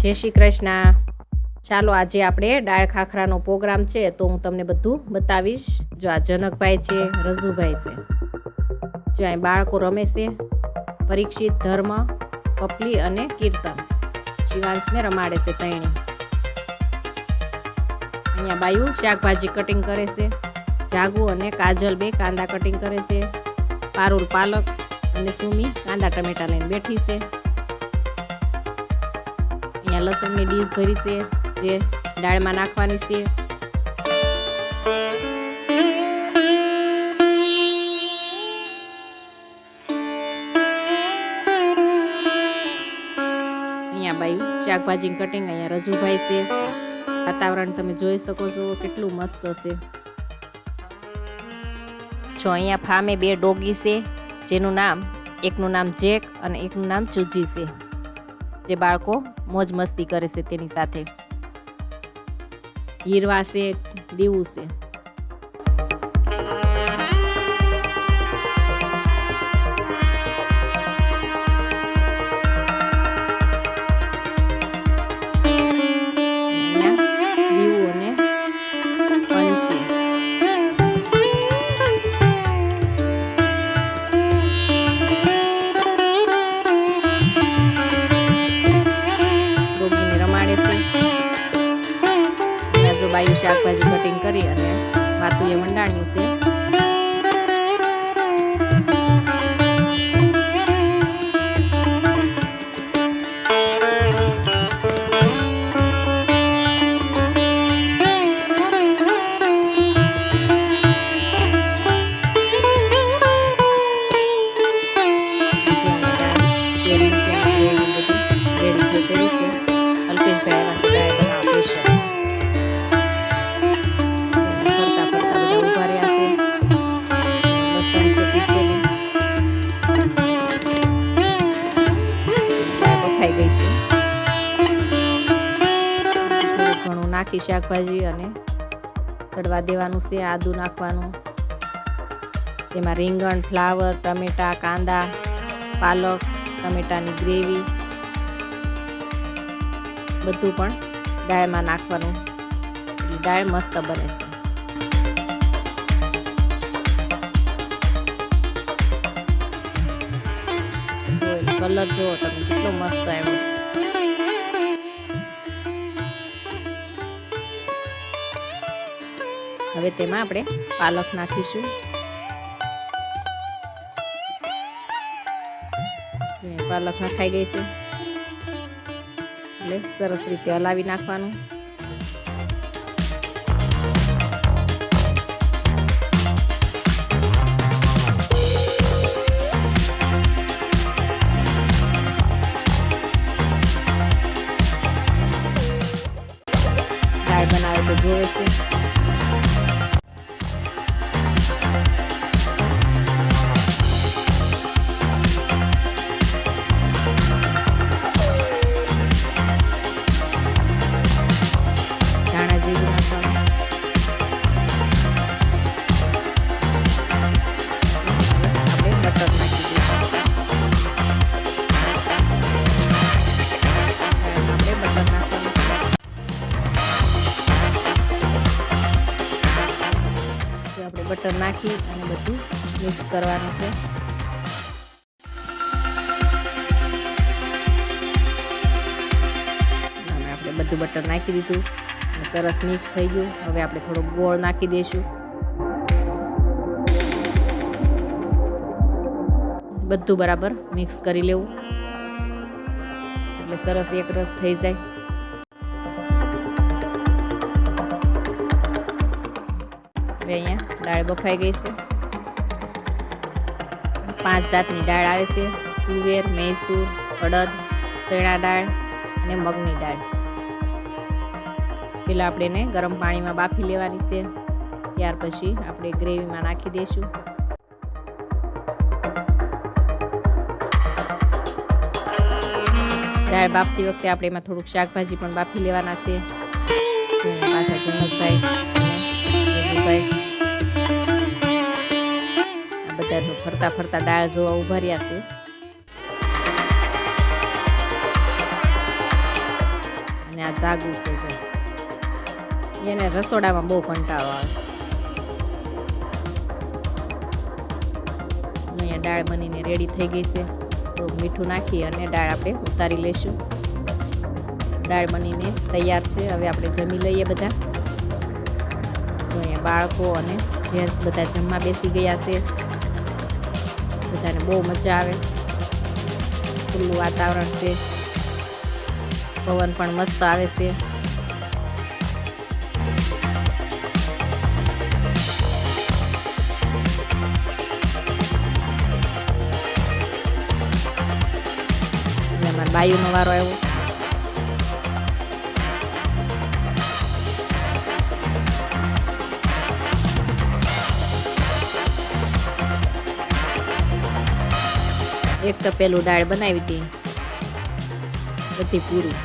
જય શ્રી કૃષ્ણ। ચાલો આજે આપણે દાળ ખાખરાનો પ્રોગ્રામ છે તો હું તમને બધું બતાવીશ। જો આ જનકભાઈ છે, રઝુભાઈ છે, જો અહીં બાળકો રમે છે, પરીક્ષિત, ધર્મ, પપલી અને કીર્તન શિવાંશને રમાડે છે તૈણી। અહીંયા બાયુ શાકભાજી કટિંગ કરે છે, જાગુ અને કાજલ બે કાંદા કટિંગ કરે છે, પારુલ પાલક અને સુમી કાંદા ટમેટા લઈને બેઠી છે। અહીંયા લસણની ડીશ ભરી છે જે દાળમાં નાખવાની છે। અહીંયા બાયું શાકભાજી કટિંગ, અહીંયા રજુભાઈ છે। વાતાવરણ તમે જોઈ શકો છો કેટલું મસ્ત છે। જો અહીંયા ફામે બે ડોગી છે જેનું નામ, એકનું નામ જેક અને એકનું નામ ચૂજી છે, જે બાળકો મોજ મસ્તી કરે છે તેની સાથે। હીરવા છે, દીવું છે। દીવું અને પંછી। બાયું શાકભાજી કટિંગ કરી અને વાતુએ મંડાણ્યું છે। નાખી શાકભાજી અને તળવા દેવાનું છે। આદુ નાખવાનું, તેમાં રીંગણ, ફ્લાવર, ટમેટા, કાંદા, પાલક, ટમેટાની ગ્રેવી બધું પણ દાળમાં નાખવાનું। દાળ મસ્ત બને છે। કલર જુઓ તમે કેટલો મસ્ત આવ્યો છે। હવે તેમાં આપણે પાલક નાખીશું। પાલક નખાઈ ગઈ છે એટલે સરસ રીતે હલાવી નાખવાનું। દાળ બનાવે તો જોવે છે। બટર નાખી અને બધું મિક્સ કરવાનું છે। આપણે બધું બટર નાખી દીધું અને સરસ મિક્સ થઈ ગયું। હવે આપણે થોડો ગોળ નાખી દઈશું। બધું બરાબર મિક્સ કરી લેવું એટલે સરસ એક રસ થઈ જાય। હવે અહીંયા દાળ બફાઈ ગઈ છે। 5 જાતની દાળ આવે છે: તુવેર, મૈસૂર, અડદ, ચણા દાળ અને મગની દાળ। પહેલાં આપણે એને ગરમ પાણીમાં બાફી લેવાની છે, ત્યાર પછી આપણે ગ્રેવીમાં નાખી દઈશું। દાળ બાફતી વખતે આપણે એમાં થોડુંક શાકભાજી પણ બાફી લેવાના છે। પાછા જનકભાઈ, રઝુભાઈ બધા જો ફરતા ફરતા દાળ જોવા ઉભા રહ્યા છે। ને આ જાગું છે જો. એને રસોડામાં બહુ કંટાળો આવે. અહીંયા દાળ બનીને રેડી થઈ ગઈ છે. થોડુંક મીઠું નાખી અને દાળ આપણે ઉતારી લઈશું. દાળ બનીને તૈયાર છે. હવે આપણે જમી લઈએ બધા. જો અહીંયા બાળકો અને જેન્ટ્સ બધા જમવા બેસી ગયા છે. બધાને બહુ મજા આવે. ખુલ્લું વાતાવરણ છે. પવન પણ મસ્ત આવે છે. અમારા બાયુનો વારો આવ્યો. એક તો પેલું દાળ બનાવી હતી બધી પૂરી.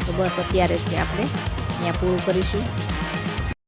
તો બસ અત્યારે જ આપણે અહીંયા પૂરું કરીશું.